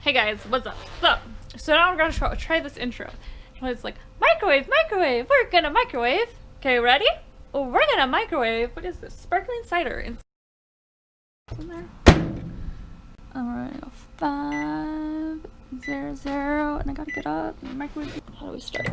Hey guys, what's up? So now I'm gonna try this intro. It's like, microwave, microwave, we're gonna microwave. Okay, ready? Oh, we're gonna microwave. What is this? Sparkling cider. In there. Alright, 5, 0, 0, and I gotta get up and microwave. How do we start?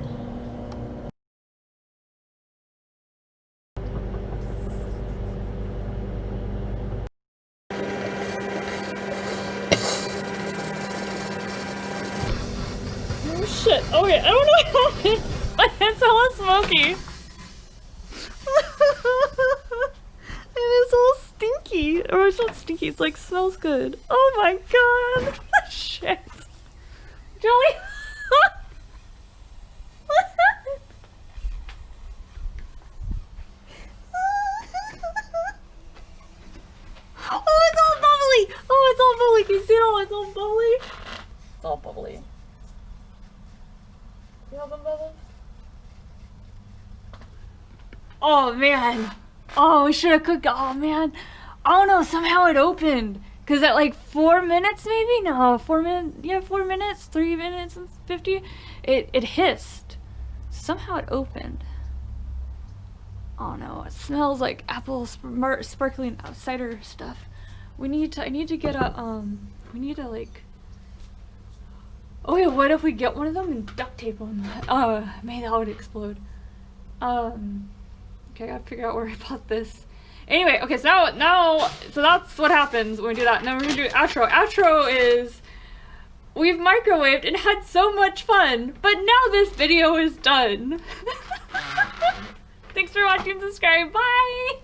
Oh shit. Okay, I don't know what happened. My hand's all smoky. And it's all stinky. Or it's not stinky, it's like smells good. Oh my god. Shit. Julie. Oh, it's all bubbly. Oh, it's all bubbly. Can you see it all? It's all bubbly. It's all bubbly. You have them bubbles? Oh man. Oh, we should have cooked. Oh man. I don't know. Somehow it opened. Cause at like 4 minutes, maybe? No, 4 minutes. Yeah, 4 minutes. 3 minutes and 50. It hissed. Somehow it opened. Oh no. It smells like apple sparkling cider stuff. I need to get a we need to like. Oh yeah, what if we get one of them and duct tape them? Maybe that would explode. Okay, I gotta figure out where I bought this. Anyway, okay, so so that's what happens when we do that. Now we're gonna do outro. Outro is, we've microwaved and had so much fun, but now this video is done. Thanks for watching, subscribe, bye!